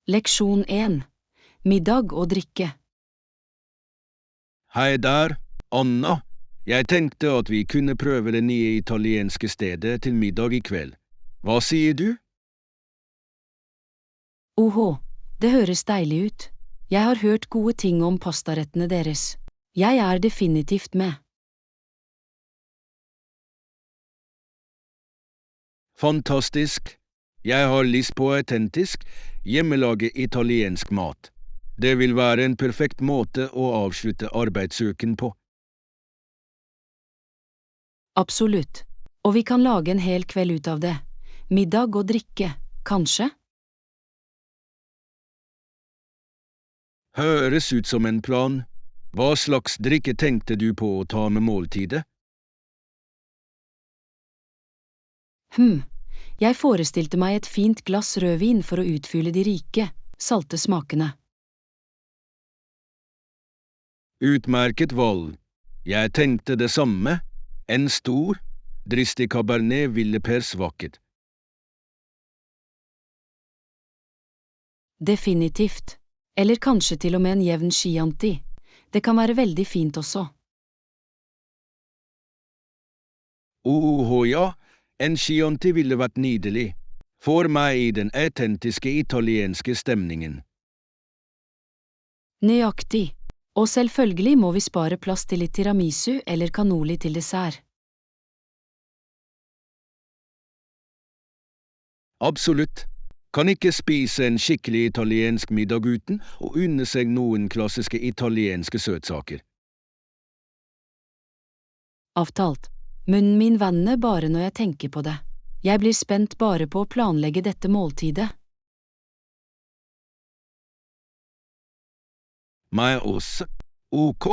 Leksjon 1. Middag og drikke. Hei der, Anna. Jeg tenkte at vi kunne prøve det nye italienske stedet til middag i kveld. Hva sier du? Det høres deilig ut. Jeg har hørt gode ting om pastarettene deres. Jeg er definitivt med. Fantastisk. Jeg har lyst på autentisk, hjemmelaget italiensk mat. Det vil være en perfekt måte å avslutte arbeidsuken på. Absolutt. Og vi kan lage en hel kveld ut av det. Middag og drikke, kanskje? Høres ut som en plan. Hva slags drikke tenkte du på å ta med måltidet? Jeg forestilte meg et fint glass rødvin for å utfylle de rike, salte smakene. Utmerket valg. Jeg tenkte det samme. En stor, dristig cabernet ville persvakket. Definitivt. Eller kanskje til og med en jevn Chianti. Det kan være veldig fint også. Ja, en Chianti ville vært nydelig. For meg i den autentiske italienske stemningen. Nøyaktig. Og selvfølgelig må vi spare plass til litt tiramisu eller cannoli til dessert. Absolutt. Kan ikke spise en skikkelig italiensk middag uten å unne seg noen klassiske italienske søtsaker. Avtalt. Munnen min vanner bare når jeg tenker på det. Jeg blir spent bare på å planlegge dette måltidet. Meg også. Ok.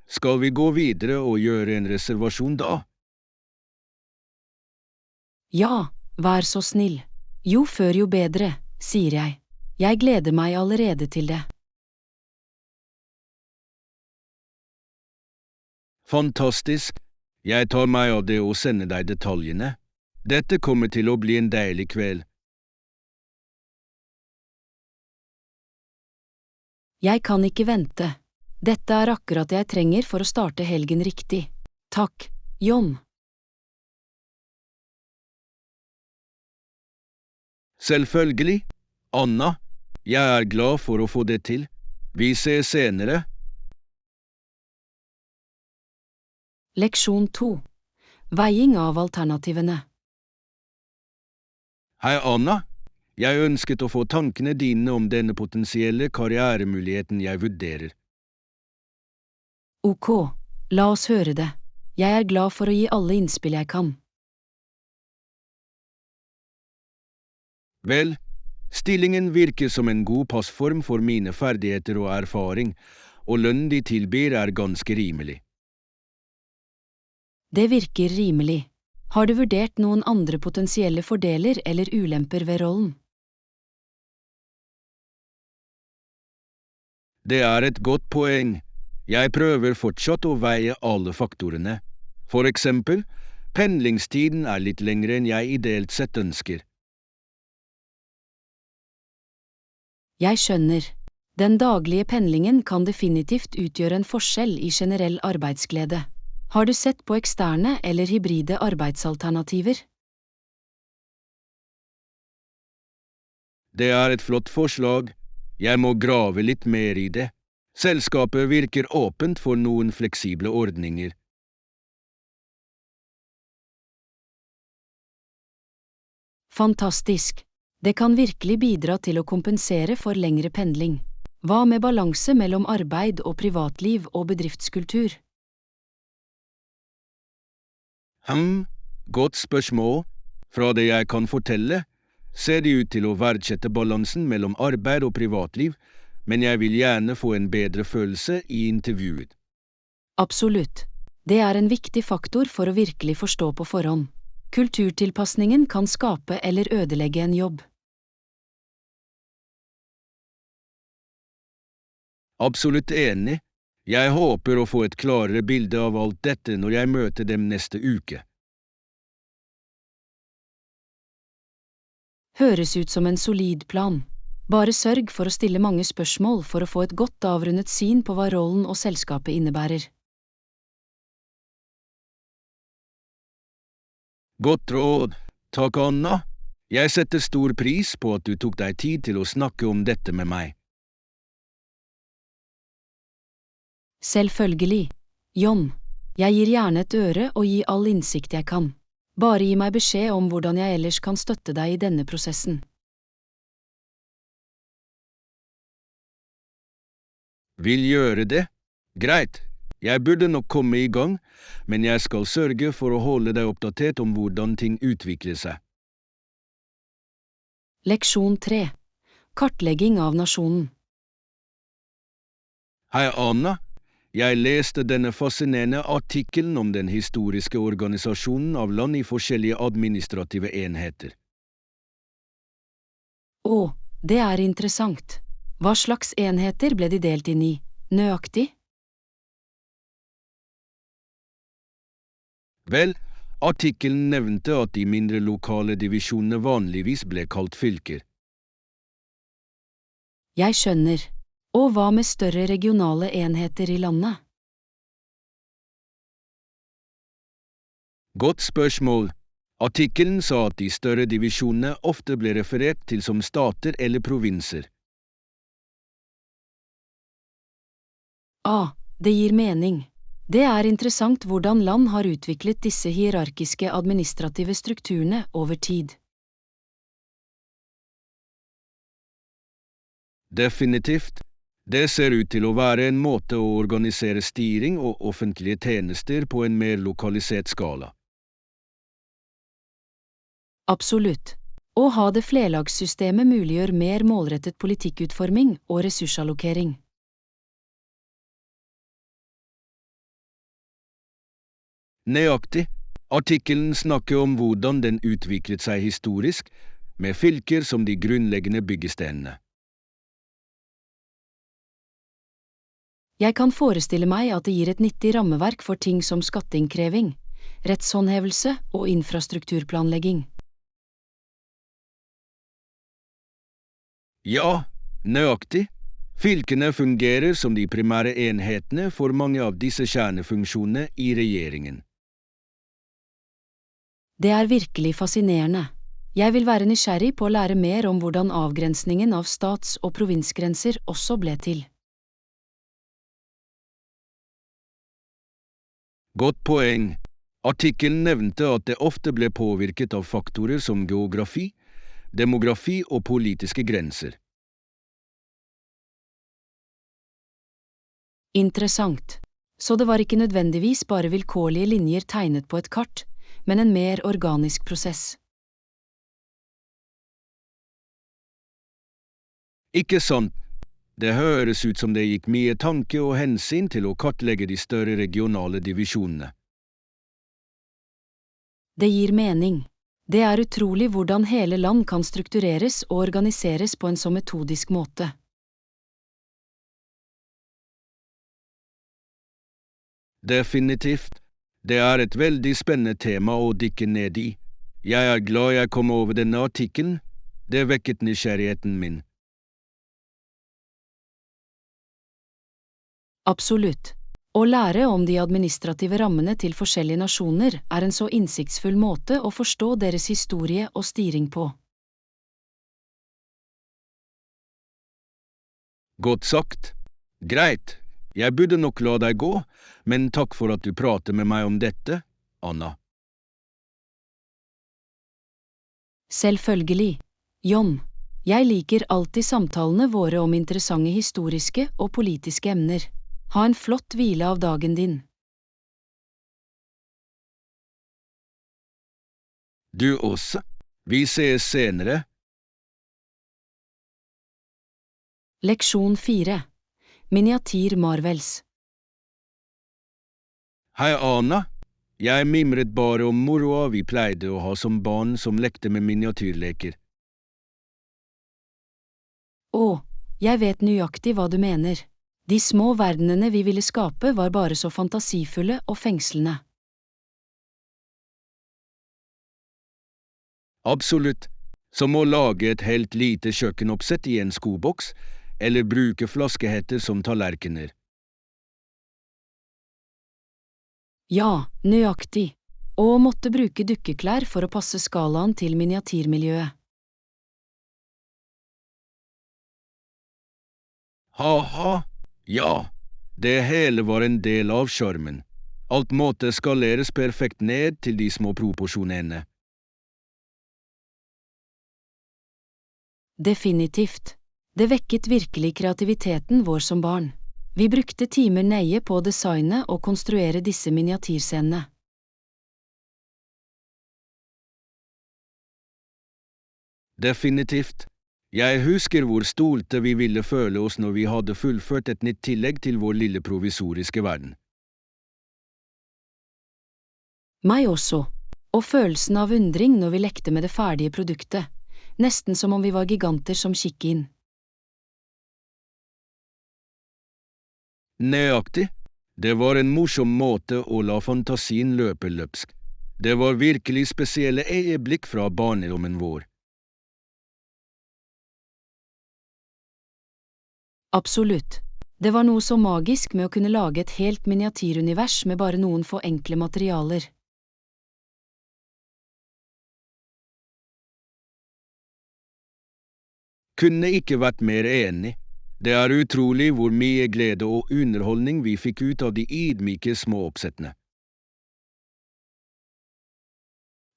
Skal vi gå videre og gjøre en reservasjon da? Ja, vær så snill. Jo før jo bedre, sier jeg. Jeg gleder meg allerede til det. Fantastisk. Jeg tar meg av det og sender deg detaljene. Dette kommer til å bli en deilig kveld. Jeg kan ikke vente. Dette er akkurat det jeg trenger for å starte helgen riktig. Takk, John. Selvfølgelig. Anna, jeg er glad for å få det til. Vi ses senere. Leksjon 2. Veiing av alternativene. Hei, Anna. Jeg ønsket å få tankene dine om denne potensielle karrieremuligheten jeg vurderer. Ok, la oss høre det. Jeg er glad for å gi alle innspill jeg kan. Vel, stillingen virker som en god passform for mine ferdigheter og erfaring, og lønnen de tilbyr er ganske rimelig. Det virker rimelig. Har du vurdert noen andre potensielle fordeler eller ulemper ved rollen? Det er et godt poeng. Jeg prøver fortsatt å veie alle faktorene. For eksempel, pendlingstiden er litt lengre enn jeg ideelt sett ønsker. Jeg skjønner. Den daglige pendlingen kan definitivt utgjøre en forskjell i generell arbeidsglede. Har du sett på eksterne eller hybride arbeidsalternativer? Det er et flott forslag. Jeg må grave litt mer i det. Selskapet virker åpent for noen fleksible ordninger. Fantastisk. Det kan virkelig bidra til å kompensere for lengre pendling. Hva med balanse mellom arbeid og privatliv og bedriftskultur? Godt spørsmål. Fra det jeg kan fortelle, ser det ut til å verdsette balansen mellom arbeid og privatliv, men jeg vil gjerne få en bedre følelse i intervjuet. Absolutt. Det er en viktig faktor for å virkelig forstå på forhånd. Kulturtilpasningen kan skape eller ødelegge en jobb. Absolutt enig. Jeg håper å få et klarere bilde av alt dette når jeg møter dem neste uke. Høres ut som en solid plan. Bare sørg for å stille mange spørsmål for å få et godt avrundet syn på hva rollen og selskapet innebærer. Godt råd. Takk, Anna. Jeg setter stor pris på at du tok deg tid til å snakke om dette med meg. Selvfølgelig. John, jeg gir gjerne et øre og gir all innsikt jeg kan. Bare gi meg beskjed om hvordan jeg ellers kan støtte deg i denne prosessen. Vil gjøre det? Greit. Jeg burde nok komme i gang, men jeg skal sørge for å holde deg oppdatert om hvordan ting utvikler seg. Leksjon 3. Kartlegging av nasjonen. Hei, Anna. Jeg leste denne fascinerende artikkelen om den historiske organisasjonen av land i forskjellige administrative enheter. Å, det er interessant. Hva slags enheter ble de delt inn i, nøyaktig? Vel, artikkelen nevnte at de mindre lokale divisjonene vanligvis ble kalt fylker. Jeg skjønner. Og hva med større regionale enheter i landet? Godt spørsmål. Artikkelen sa at de større divisjonene ofte ble referert til som stater eller provinser. Det gir mening. Det er interessant hvordan land har utviklet disse hierarkiske administrative strukturene over tid. Definitivt. Det ser ut til å være en måte å organisere styring og offentlige tjenester på en mer lokalisert skala. Absolutt. Å ha det flerlagssystemet muliggjør mer målrettet politikkutforming og ressursallokering. Nøyaktig. Artikkelen snakker om hvordan den utviklet seg historisk, med fylker som de grunnleggende byggestenene. Jeg kan forestille meg at det gir et nyttig rammeverk for ting som skatteinnkreving, rettshåndhevelse og infrastrukturplanlegging. Ja, nøyaktig. Fylkene fungerer som de primære enhetene for mange av disse kjernefunksjonene i regjeringen. Det er virkelig fascinerende. Jeg vil være nysgjerrig på å lære mer om hvordan avgrensningen av stats- og provinsgrenser også ble til. Godt poeng. Artikkelen nevnte at det ofte ble påvirket av faktorer som geografi, demografi og politiske grenser. Interessant. Så det var ikke nødvendigvis bare vilkårlige linjer tegnet på et kart, men en mer organisk prosess. Ikke sant. Det høres ut som det gikk mye tanke og hensyn til å kartlegge de større regionale divisjonene. Det gir mening. Det er utrolig hvordan hele land kan struktureres og organiseres på en så metodisk måte. Definitivt. Det er et veldig spennende tema å dykke ned i. Jeg er glad jeg kom over denne artikkelen. Det vekket nysgjerrigheten min. Absolutt. Å lære om de administrative rammene til forskjellige nasjoner er en så innsiktsfull måte å forstå deres historie og styring på. Godt sagt. Greit. Jeg burde nok la deg gå, men takk for at du prater med meg om dette, Anna. Selvfølgelig. John, jeg liker alltid samtalene våre om interessante historiske og politiske emner. Ha en flott hvile av dagen din. Du også. Vi ses senere. Leksjon 4. Miniatyr Marvels. Hei, Anna. Jeg mimret bare om moroa vi pleide å ha som barn som lekte med miniatyrleker. Jeg vet nøyaktig hva du mener. De små verdenene vi ville skape var bare så fantasifulle og fengslende. Absolutt. Som å lage et helt lite kjøkkenoppsett i en skoboks, eller bruke flaskehetter som tallerkener. Ja, nøyaktig. Og måtte bruke dukkeklær for å passe skalaen til miniatyrmiljøet. Haha, ja, det hele var en del av skjermen. Alt måtte skaleres perfekt ned til de små proporsjonene. Definitivt. Det vekket virkelig kreativiteten vår som barn. Vi brukte timer nøye på å designe og konstruere disse miniatyrscenene. Definitivt. Jeg husker hvor stolte vi ville føle oss når vi hadde fullført et nytt tillegg til vår lille provisoriske verden. Meg også. Og følelsen av undring når vi lekte med det ferdige produktet. Nesten som om vi var giganter som kikk inn. Nøyaktig. Det var en morsom måte å la fantasien løpe løpsk. Det var virkelig spesielle øyeblikk fra barndommen vår. Absolutt. Det var noe så magisk med å kunne lage et helt miniatyrunivers med bare noen få enkle materialer. Kunne ikke vært mer enig. Det er utrolig hvor mye glede og underholdning vi fikk ut av de ydmyke små oppsettene.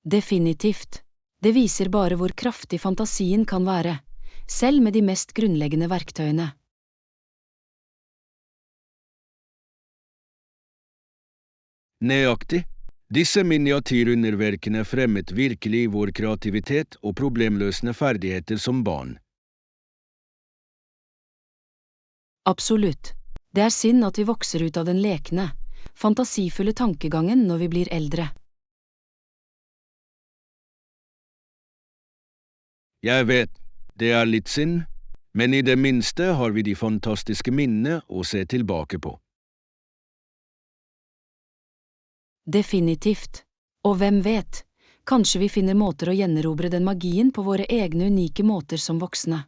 Definitivt. Det viser bare hvor kraftig fantasien kan være, selv med de mest grunnleggende verktøyene. Nøyaktig. Disse miniatyrunderverkene fremmet virkelig vår kreativitet og problemløsende ferdigheter som barn. Absolutt. Det er synd at vi vokser ut av den lekne, fantasifulle tankegangen når vi blir eldre. Jeg vet, det er litt synd, men i det minste har vi de fantastiske minnene å se tilbake på. Definitivt. Og hvem vet, kanskje vi finner måter å gjenerobre den magien på våre egne unike måter som voksne.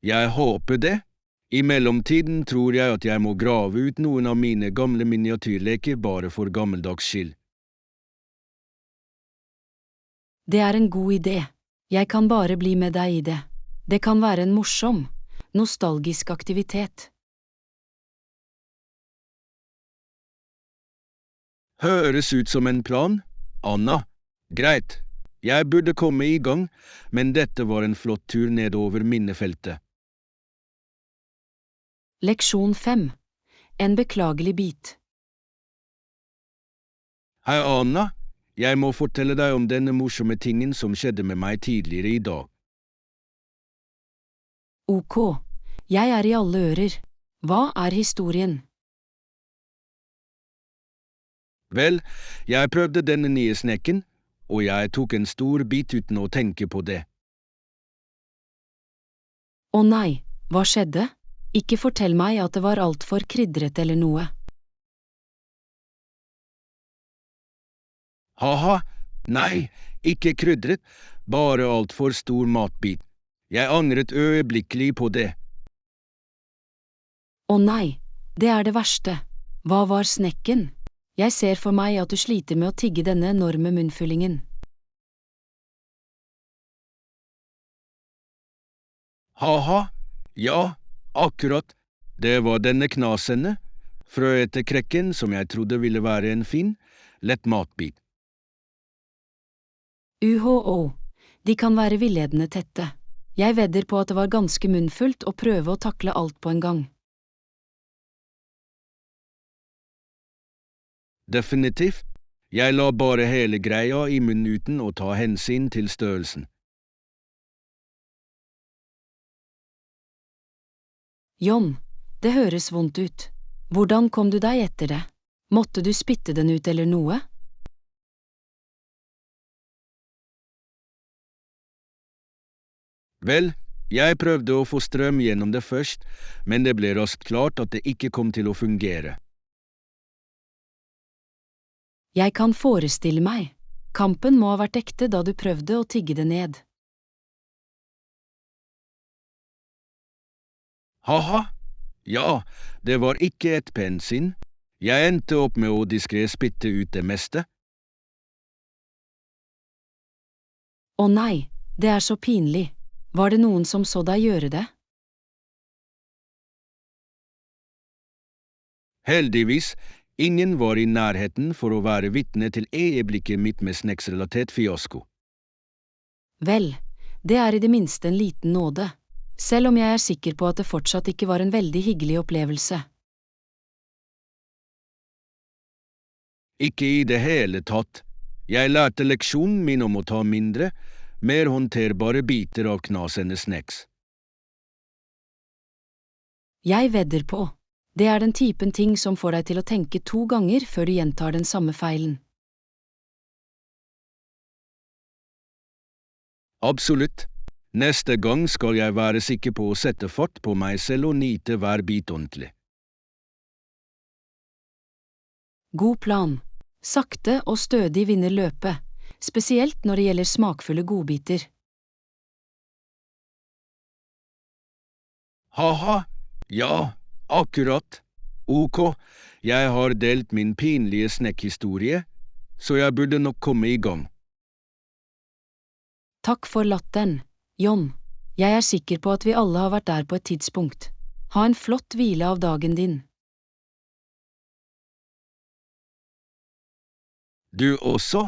Jeg håper det. I mellomtiden tror jeg at jeg må grave ut noen av mine gamle miniatyrleker bare for gammeldags skyld. Det er en god idé. Jeg kan bare bli med deg i det. Det kan være en morsom, nostalgisk aktivitet. Høres ut som en plan? Anna, greit. Jeg burde komme i gang, men dette var en flott tur nedover minnefeltet. Leksjon 5. En beklagelig bit. Hei, Anna. Jeg må fortelle deg om denne morsomme tingen som skjedde med meg tidligere i dag. Ok, jeg er i alle ører. Hva er historien? Vel, jeg prøvde denne nye snekken, og jeg tok en stor bit uten å tenke på det. Å nei, hva skjedde? Ikke fortell meg at det var altfor krydret eller noe. Haha, nei, ikke krydret, bare altfor stor matbit. Jeg angret øyeblikkelig på det. Å nei, det er det verste. Hva var snekken? Jeg ser for meg at du sliter med å tygge denne enorme munnfyllingen. Haha, ja, akkurat. Det var denne knasende, frøete krekken som jeg trodde ville være en fin, lett matbit. UHO, de kan være villedende tette. Jeg vedder på at det var ganske munnfullt å prøve å takle alt på en gang. Definitivt. Jeg la bare hele greia i munnen uten å ta hensyn til størrelsen. John, det høres vondt ut. Hvordan kom du deg etter det? Måtte du spytte den ut eller noe? Vel, jeg prøvde å få strøm gjennom det først, men det ble raskt klart at det ikke kom til å fungere. Jeg kan forestille meg. Kampen må ha vært ekte da du prøvde å tigge det ned. Haha, ja, det var ikke et pensinn. Jeg endte opp med å diskré spytte ut det meste. Å nei, det er så pinlig. Var det noen som så deg gjøre det? Heldigvis, ingen var i nærheten for å være vitne til øyeblikket mitt med sneksrelatert fiasko. Vel, det er i det minste en liten nåde, selv om jeg er sikker på at det fortsatt ikke var en veldig hyggelig opplevelse. Ikke i det hele tatt. Jeg lærte leksjonen min om å ta mindre, mer håndterbare biter av knasende snacks. Jeg vedder på. Det er den typen ting som får deg til å tenke 2 ganger før du gjentar den samme feilen. Absolutt. Neste gang skal jeg være sikker på å sette fart på meg selv og nyte hver bit ordentlig. God plan. Sakte og stødig vinner løpet, spesielt når det gjelder smakfulle godbiter. Haha, ja, akkurat. Ok, jeg har delt min pinlige snekkhistorie, så jeg burde nok komme i gang. Takk for latteren, John. Jeg er sikker på at vi alle har vært der på et tidspunkt. Ha en flott hvile av dagen din. Du også,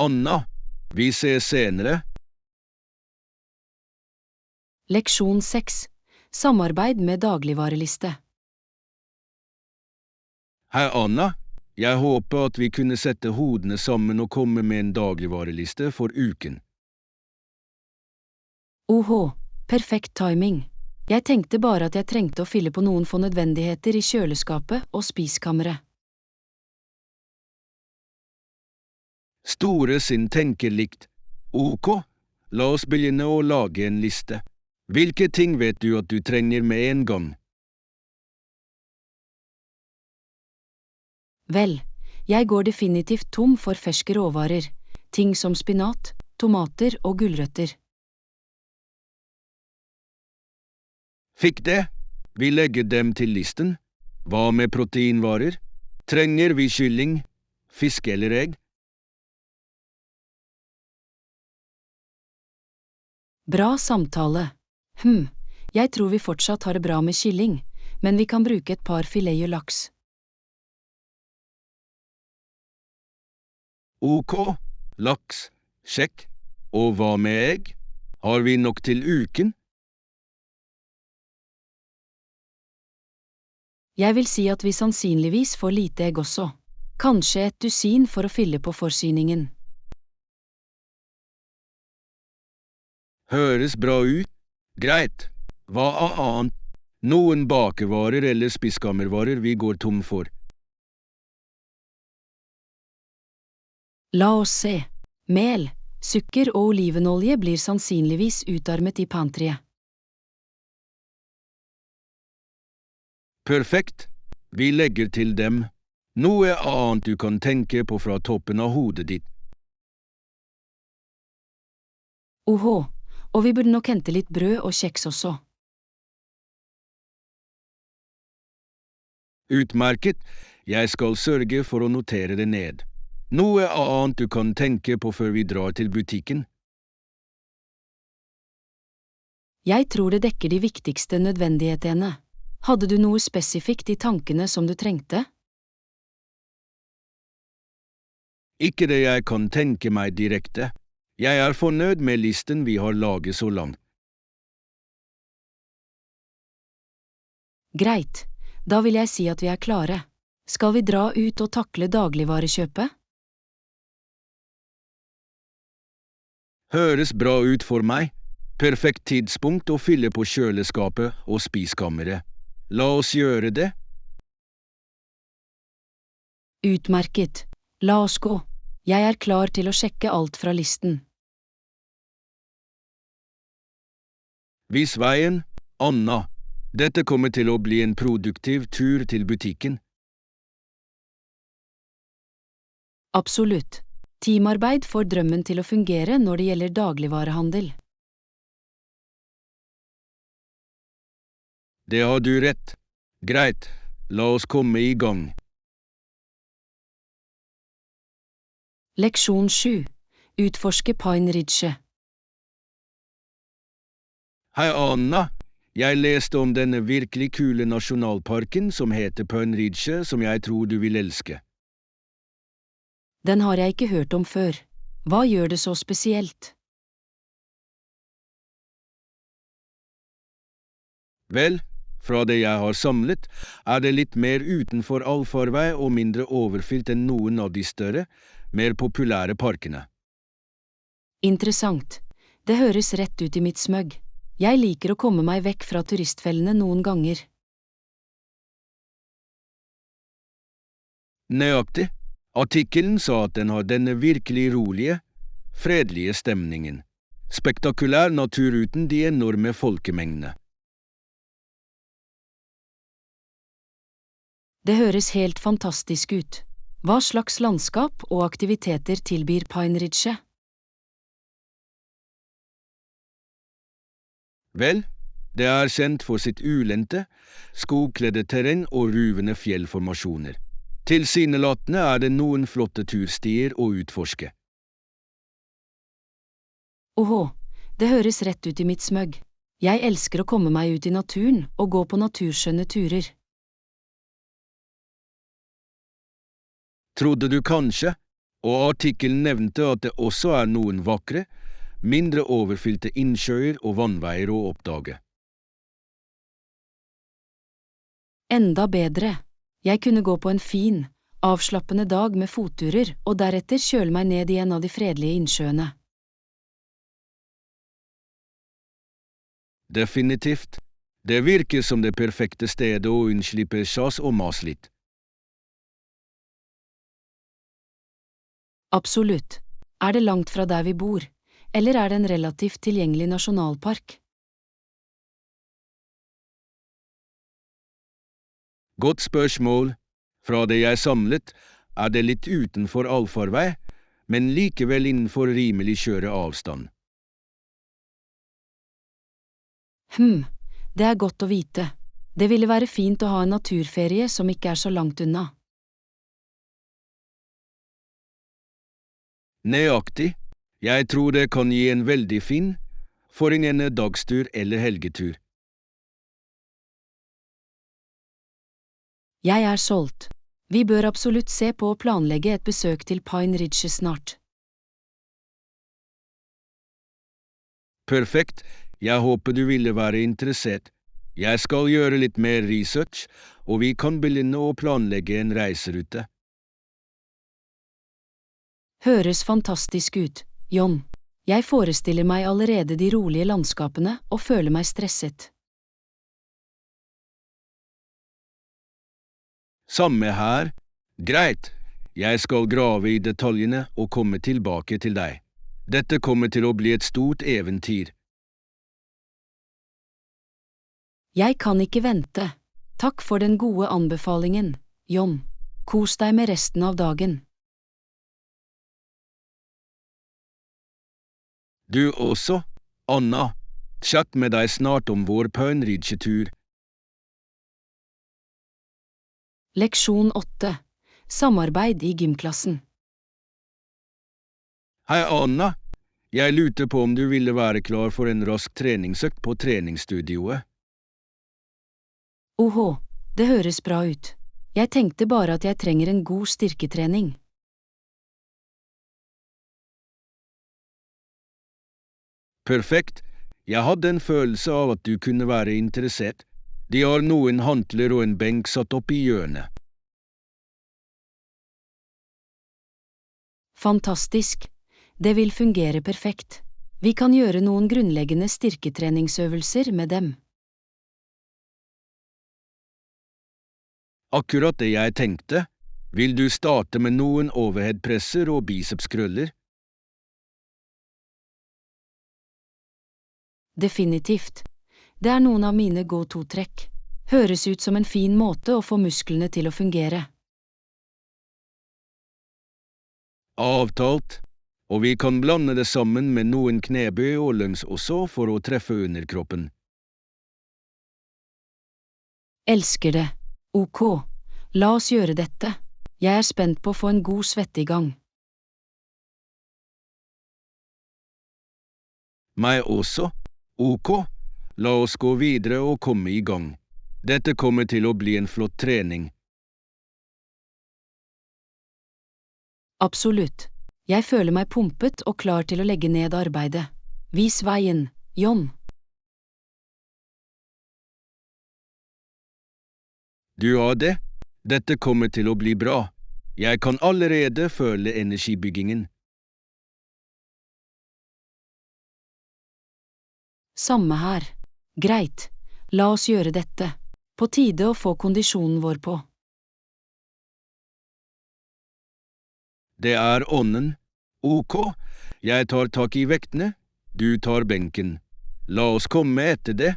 Anna. Vi ses senere. Leksjon 6. Samarbeid med dagligvareliste. Hei, Anna. Jeg håper at vi kunne sette hodene sammen og komme med en dagligvareliste for uken. Perfekt timing. Jeg tenkte bare at jeg trengte å fylle på noen få nødvendigheter i kjøleskapet og spiskammeret. Store sinn tenker likt. Ok, la oss begynne å lage en liste. Hvilke ting vet du at du trenger med en gang? Vel, jeg går definitivt tom for ferske råvarer, ting som spinat, tomater og gulrøtter. Fikk det. Vi legger dem til listen. Hva med proteinvarer? Trenger vi kylling, fisk eller egg? Bra samtale. Jeg tror vi fortsatt har det bra med kylling, men vi kan bruke et par fileter laks. Ok, laks, sjekk. Og hva med egg? Har vi nok til uken? Jeg vil si at vi sannsynligvis får lite egg også. Kanskje et dusin for å fylle på forsyningen. Høres bra ut. Greit. Hva annet? Noen bakevarer eller spiskammervarer vi går tom for. La oss se. Mel, sukker og olivenolje blir sannsynligvis utarmet i pantryet. Perfekt. Vi legger til dem. Noe annet du kan tenke på fra toppen av hodet ditt. Og vi burde nok hente litt brød og kjeks også. Utmerket. Jeg skal sørge for å notere det ned. Noe annet du kan tenke på før vi drar til butikken? Jeg tror det dekker de viktigste nødvendighetene. Hadde du noe spesifikt i tankene som du trengte? Ikke det jeg kan tenke meg direkte. Jeg er fornøyd med listen vi har laget så langt. Greit, da vil jeg si at vi er klare. Skal vi dra ut og takle dagligvarekjøpet? Høres bra ut for meg. Perfekt tidspunkt å fylle på kjøleskapet og spiskammeret. La oss gjøre det. Utmerket. La oss gå. Jeg er klar til å sjekke alt fra listen. Vis veien, Anna. Dette kommer til å bli en produktiv tur til butikken. Absolutt. Teamarbeid får drømmen til å fungere når det gjelder dagligvarehandel. Det har du rett. Greit, la oss komme i gang. Leksjon 7. Utforske Pine Ridge. Hei, Anna. Jeg leste om denne virkelig kule nasjonalparken som heter Pine Ridge, som jeg tror du vil elske. Den har jeg ikke hørt om før. Hva gjør det så spesielt? Vel, fra det jeg har samlet, det litt mer utenfor allfarvei og mindre overfylt enn noen av de større, mer populære parkene. Interessant. Det høres rett ut i mitt smøgg. Jeg liker å komme meg vekk fra turistfellene noen ganger. Nøyaktig. Artikkelen sa at den har denne virkelig rolige, fredelige stemningen. Spektakulær natur uten de enorme folkemengdene. Det høres helt fantastisk ut. Hva slags landskap og aktiviteter tilbyr Pine Ridge? Vel, det er kjent for sitt ulendte, skogkledde terreng og ruvende fjellformasjoner. Tilsynelatende det noen flotte turstier å utforske. Åhå, det høres rett ut i mitt smøgg. Jeg elsker å komme meg ut i naturen og gå på naturskjønne turer. Trodde du kanskje, og artikkelen nevnte at det også noen vakre, mindre overfylte innsjøer og vannveier å oppdage. Enda bedre. Jeg kunne gå på en fin, avslappende dag med fotturer og deretter kjøle meg ned i en av de fredelige innsjøene. Definitivt. Det virker som det perfekte stedet å unnslippe sjas og mas litt. Absolutt. Det langt fra der vi bor, eller det en relativt tilgjengelig nasjonalpark? Godt spørsmål. Fra det jeg samlet, det litt utenfor allfarvei, men likevel innenfor rimelig kjøre avstand. Det godt å vite. Det ville være fint å ha en naturferie som ikke så langt unna. Nøyaktig. Jeg tror det kan gi en veldig fin, for en dagstur eller helgetur. Jeg solgt. Vi bør absolutt se på å planlegge et besøk til Pine Ridge snart. Perfekt. Jeg håper du ville være interessert. Jeg skal gjøre litt mer research, og vi kan begynne å planlegge en reiserute. Høres fantastisk ut, John. Jeg forestiller meg allerede de rolige landskapene og føler meg stresset. Samme her. Greit. Jeg skal grave i detaljene og komme tilbake til deg. Dette kommer til å bli et stort eventyr. Jeg kan ikke vente. Takk for den gode anbefalingen, John. Kos deg med resten av dagen. Du også, Anna. Chat med deg snart om vår Pine Ridge-tur. Leksjon 8. Samarbeid i gymklassen. Hei, Anna. Jeg lurte på om du ville være klar for en rask treningsøkt på treningsstudioet. Åhå, det høres bra ut. Jeg tenkte bare at jeg trenger en god styrketrening. Perfekt. Jeg hadde en følelse av at du kunne være interessert. De har noen hantler og en benk satt opp i hjørnet. Fantastisk. Det vil fungere perfekt. Vi kan gjøre noen grunnleggende styrketreningsøvelser med dem. Akkurat det jeg tenkte. Vil du starte med noen overheadpresser og bicepskrøller? Definitivt. Det noen av mine go-to-trekk. Høres ut som en fin måte å få musklene til å fungere. Avtalt. Og vi kan blande det sammen med noen knebøy og lungs også for å treffe underkroppen. Elsker det. Ok, la oss gjøre dette. Jeg er spent på å få en god svette i gang. Meg også. Ok, la oss gå videre og komme i gang. Dette kommer til å bli en flott trening. Absolutt. Jeg føler meg pumpet og klar til å legge ned arbeidet. Vis veien, John. Du har det. Dette kommer til å bli bra. Jeg kan allerede føle energibyggingen. Samme her. Greit. La oss gjøre dette. På tide å få kondisjonen vår på. Det er ånden. Ok, jeg tar tak i vektene, du tar benken. La oss komme etter det.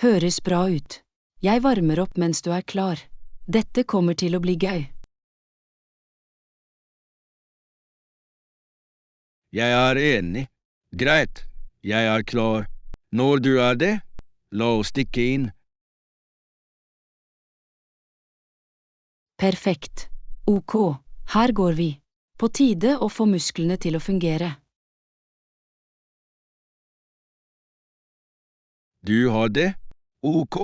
Høres bra ut. Jeg varmer opp mens du er klar. Dette kommer til å bli gøy. Jeg er enig. Greit, jeg er klar. Når du er det, la oss stikke inn. Perfekt. Ok, her går vi. På tide å få musklene til å fungere. Du har det. Ok,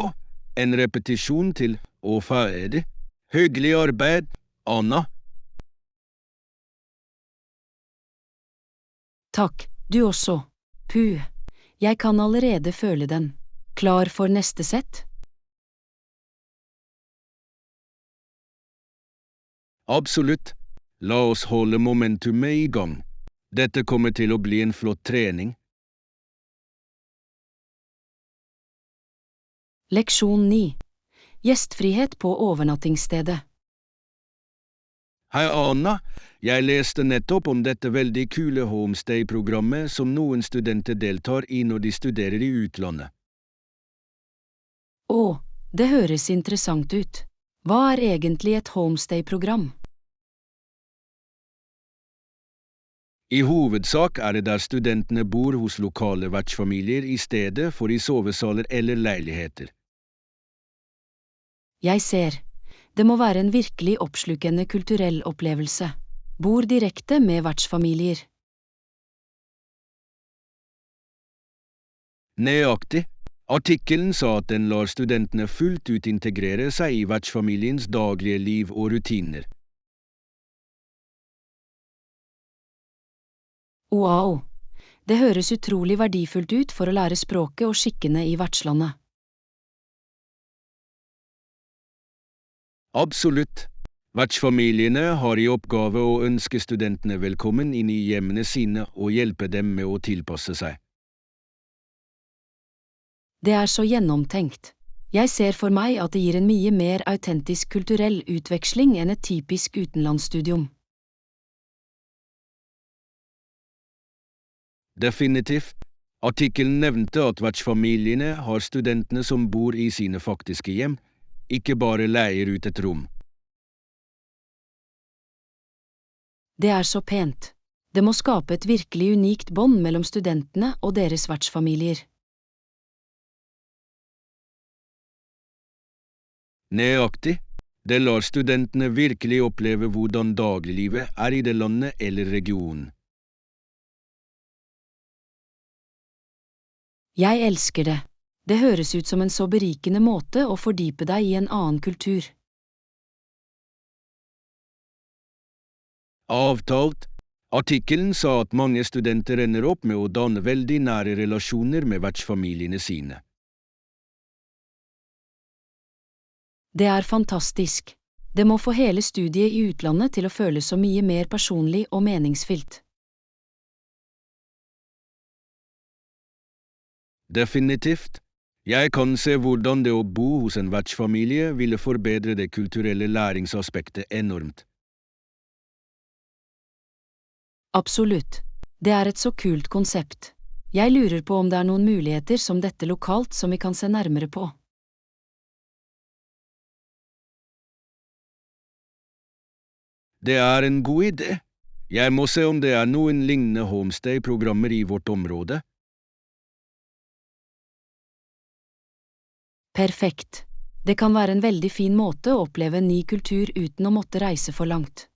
en repetisjon til og ferdig. Hyggelig arbeid, Anna. Takk, du også. Puh, jeg kan allerede føle den. Klar for neste sett? Absolutt. La oss holde momentumet i gang. Dette kommer til å bli en flott trening. Leksjon 9. Gjestfrihet på overnattingsstedet. Hei Anna, jeg leste nettopp om dette veldig kule homestay-programmet som noen studenter deltar i når de studerer i utlandet. Å, det høres interessant ut. Hva er egentlig et homestay-program? I hovedsak er det der studentene bor hos lokale vertsfamilier i stedet for i sovesaler eller leiligheter. Jeg ser. Det må være en virkelig oppslukende kulturell opplevelse. Bor direkte med vertsfamilier. Nøyaktig. Artikkelen sa at den lar studentene fullt ut integrere seg i vertsfamiliens daglige liv og rutiner. Wow, det høres utrolig verdifullt ut for å lære språket og skikkene i vertslandet. Absolutt. Vertsfamiliene har i oppgave å ønske studentene velkommen inn i hjemmene sine og hjelpe dem med å tilpasse seg. Det er så gjennomtenkt. Jeg ser for meg at det gir en mye mer autentisk kulturell utveksling enn et typisk utenlandsstudium. Definitivt. Artikkelen nevnte at vertsfamiliene har studentene som bor i sine faktiske hjem, ikke bare leier ut et rom. Det er så pent. Det må skape et virkelig unikt bånd mellom studentene og deres vertsfamilier. Nøyaktig. Det lar studentene virkelig oppleve hvordan dagliglivet er i det landet eller regionen. Jeg elsker det. Det høres ut som en så berikende måte å fordype deg i en annen kultur. Avtalt. Artikkelen sa at mange studenter ender opp med å danne veldig nære relasjoner med vertsfamiliene sine. Det er fantastisk. Det må få hele studiet i utlandet til å føles så mye mer personlig og meningsfylt. Definitivt. Jeg kan se hvordan det å bo hos en vertsfamilie ville forbedre det kulturelle læringsaspektet enormt. Absolutt. Det er et så kult konsept. Jeg lurer på om det er noen muligheter som dette lokalt som vi kan se nærmere på. Det er en god idé. Jeg må se om det er noen lignende homestay-programmer i vårt område. Perfekt. Det kan være en veldig fin måte å oppleve en ny kultur uten å måtte reise for langt.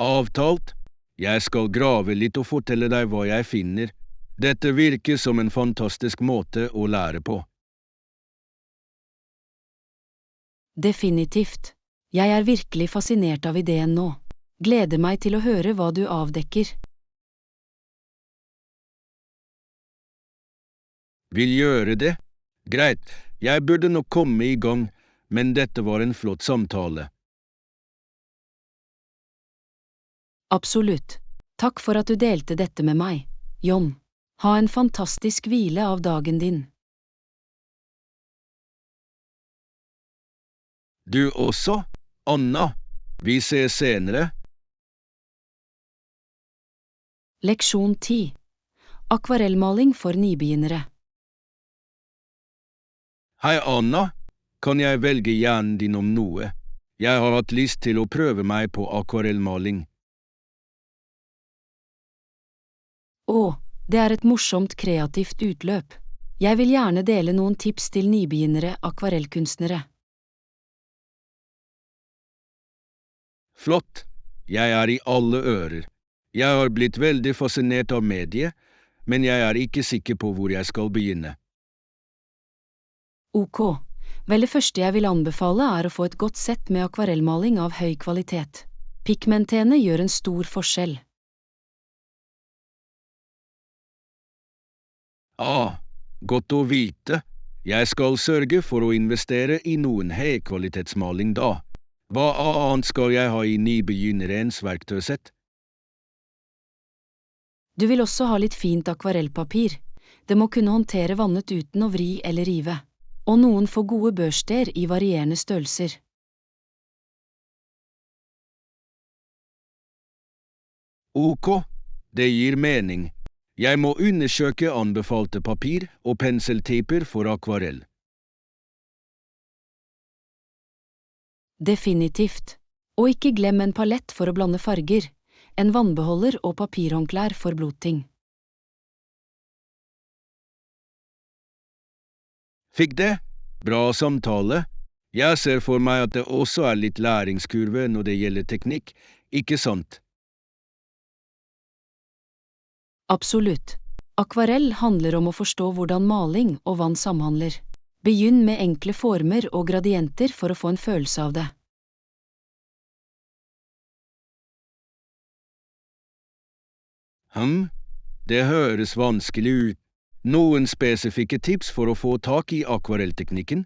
Avtalt. Jeg skal grave litt og fortelle deg hva jeg finner. Dette virker som en fantastisk måte å lære på. Definitivt. Jeg er virkelig fascinert av ideen nå. Gleder meg til å høre hva du avdekker. Vil gjøre det? Greit, jeg burde nok komme i gang, men dette var en flott samtale. Absolutt. Takk for at du delte dette med meg, John. Ha en fantastisk hvile av dagen din. Du også, Anna. Vi ses senere. Leksjon 10. Akvarellmaling for nybegynnere. Hei, Anna. Kan jeg velge hjernen din om noe? Jeg har hatt lyst til å prøve meg på akvarellmaling. Å, det er et morsomt kreativt utløp. Jeg vil gjerne dele noen tips til nybegynnere akvarellkunstnere. Flott. Jeg er i alle ører. Jeg har blitt veldig fascinert av mediet, men jeg er ikke sikker på hvor jeg skal begynne. Ok. Vel, det første jeg vil anbefale er å få et godt sett med akvarellmaling av høy kvalitet. Pigmentene gjør en stor forskjell. Godt å vite. Jeg skal sørge for å investere i noen høykvalitetsmaling da. Hva annet skal jeg ha i nybegynnerens verktøysett? Du vil også ha litt fint akvarellpapir. Det må kunne håndtere vannet uten å vri eller rive. Og noen får gode børster i varierende størrelser. Ok, det gir mening. Jeg må undersøke anbefalte papir og penseltyper for akvarell. Definitivt. Og ikke glem en palett for å blande farger, en vannbeholder og papirhåndklær for blotting. Fikk det? Bra samtale. Jeg ser for meg at det også er litt læringskurve når det gjelder teknikk, ikke sant? Absolutt. Akvarell handler om å forstå hvordan maling og vann samhandler. Begynn med enkle former og gradienter for å få en følelse av det. Det høres vanskelig ut. Noen spesifikke tips for å få tak i akvarellteknikken?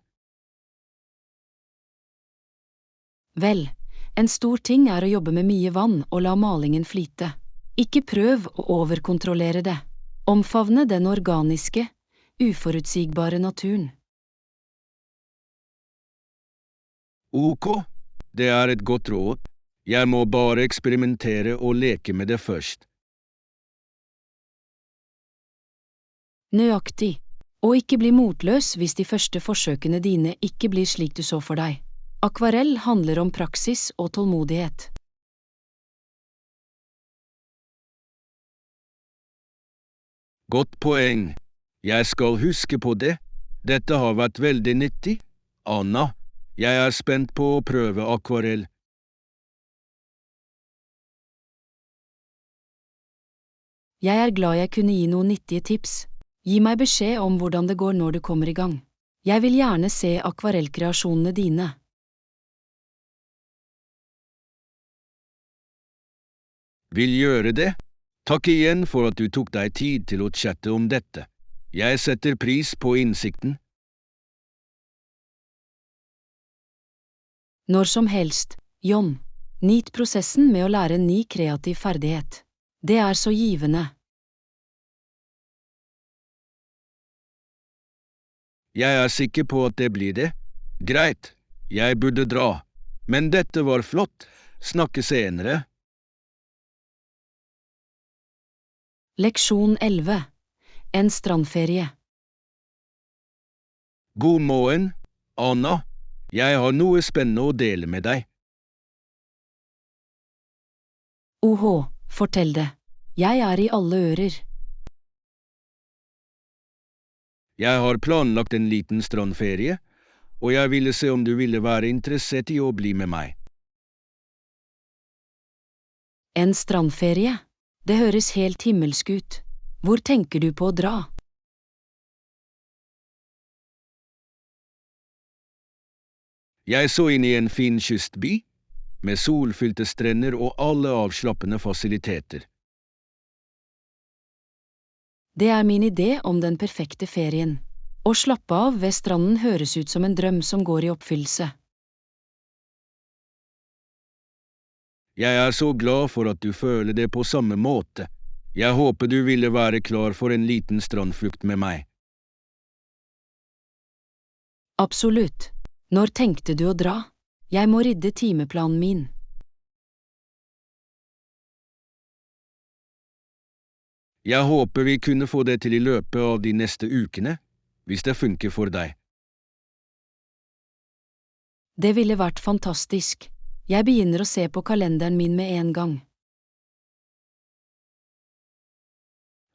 Vel, en stor ting er å jobbe med mye vann og la malingen flyte. Ikke prøv å overkontrollere det. Omfavne den organiske, uforutsigbare naturen. Ok, det er et godt råd. Jeg må bare eksperimentere og leke med det først. Nøyaktig. Og ikke bli motløs hvis de første forsøkene dine ikke blir slik du så for deg. Akvarell handler om praksis og tålmodighet. Godt poeng. Jeg skal huske på det. Dette har vært veldig nyttig. Anna, jeg er spent på å prøve akvarell. Jeg er glad jeg kunne gi noen nyttige tips. Gi meg beskjed om hvordan det går når du kommer i gang. Jeg vil gjerne se akvarellkreasjonene dine. Vil gjøre det. Takk igjen for at du tok deg tid til å chatte om dette. Jeg setter pris på innsikten. Når som helst, John. Nyt prosessen med å lære en ny kreativ ferdighet. Det er så givende. Jeg er sikker på at det blir det. Greit, jeg burde dra. Men dette var flott. Snakkes senere. Leksjon 11. En strandferie. God morgen, Anna. Jeg har noe spennende å dele med deg. Fortell det. Jeg er i alle ører. Jeg har planlagt en liten strandferie, og jeg ville se om du ville være interessert i å bli med meg. En strandferie? Det høres helt himmelsk ut. Hvor tenker du på å dra? Jeg så inn i en fin kystby, med solfylte strender og alle avslappende fasiliteter. Det er min idé om den perfekte ferien. Å slappe av ved stranden høres ut som en drøm som går i oppfyllelse. Jeg er så glad for at du føler det på samme måte. Jeg håper du ville være klar for en liten strandflukt med meg. Absolutt. Når tenkte du å dra? Jeg må rydde timeplanen min. Jeg håper vi kunne få det til i løpet av de neste ukene, hvis det funker for deg. Det ville vært fantastisk. Jeg begynner å se på kalenderen min med en gang.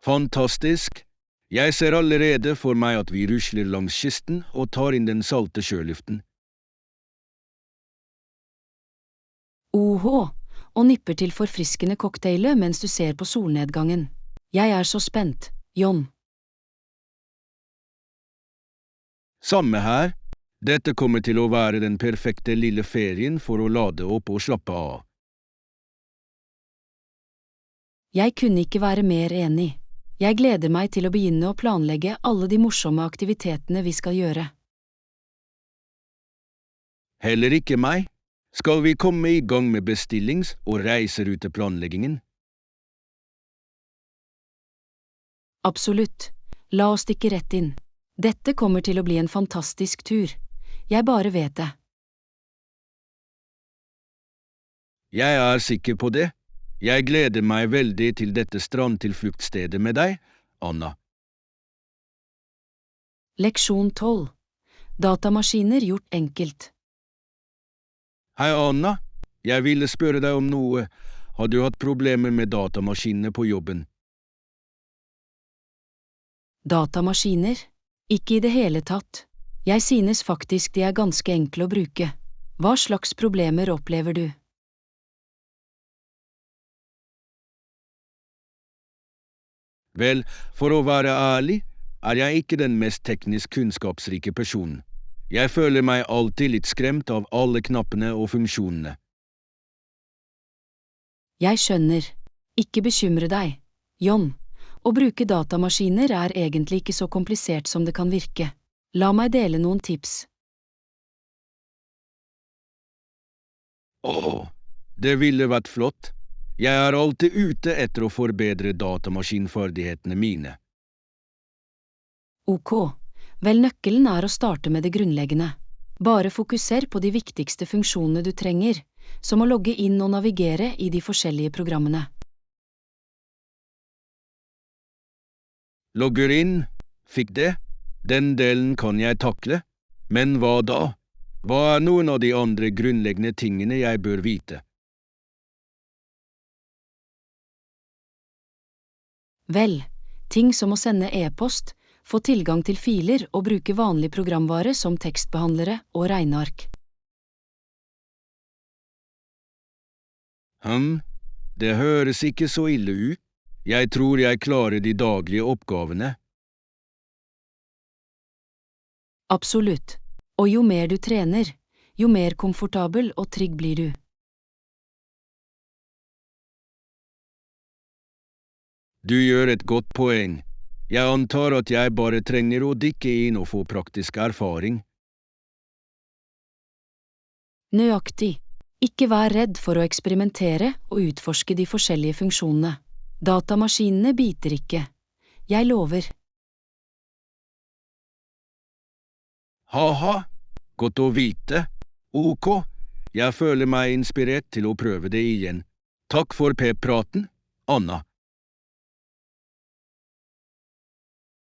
Fantastisk! Jeg ser allerede for meg at vi rusler langs kysten og tar inn den salte sjøluften. Og nipper til forfriskende cocktailer mens du ser på solnedgangen. Jeg er så spent, John. Samme her. Dette kommer til å være den perfekte lille ferien for å lade opp og slappe av. Jeg kunne ikke være mer enig. Jeg gleder meg til å begynne å planlegge alle de morsomme aktivitetene vi skal gjøre. Heller ikke meg. Skal vi komme i gang med bestillings- og reiseruteplanleggingen? Absolutt. La oss stikke rett inn. Dette kommer til å bli en fantastisk tur. Jeg bare vet det. Jeg er sikker på det. Jeg gleder meg veldig til dette strandtilfluktsstedet med deg, Anna. Leksjon 12. Datamaskiner gjort enkelt. Hei, Anna. Jeg ville spørre deg om noe. Har du hatt problemer med datamaskinene på jobben? Datamaskiner? Ikke i det hele tatt. Jeg synes faktisk de er ganske enkle å bruke. Hva slags problemer opplever du? Vel, for å være ærlig, er jeg ikke den mest teknisk kunnskapsrike personen. Jeg føler meg alltid litt skremt av alle knappene og funksjonene. Jeg skjønner. Ikke bekymre deg, John. Å bruke datamaskiner er egentlig ikke så komplisert som det kan virke. La meg dele noen tips. Det ville vært flott. Jeg er alltid ute etter å forbedre datamaskinferdighetene mine. Vel, nøkkelen er å starte med det grunnleggende. Bare fokuser på de viktigste funksjonene du trenger, som å logge inn og navigere i de forskjellige programmene. Logger inn, fikk det. Den delen kan jeg takle. Men hva da? Hva er noen av de andre grunnleggende tingene jeg bør vite? Vel, ting som å sende e-post, få tilgang til filer og bruke vanlig programvare som tekstbehandlere og regneark. Det høres ikke så ille ut. Jeg tror jeg klarer de daglige oppgavene. Absolutt. Og jo mer du trener, jo mer komfortabel og trygg blir du. Du gjør et godt poeng. Jeg antar at jeg bare trenger å dykke inn og få praktisk erfaring. Nøyaktig. Ikke vær redd for å eksperimentere og utforske de forskjellige funksjonene. Datamaskinene biter ikke. Jeg lover. Haha, godt å vite. Ok, jeg føler meg inspirert til å prøve det igjen. Takk for pep-praten, Anna.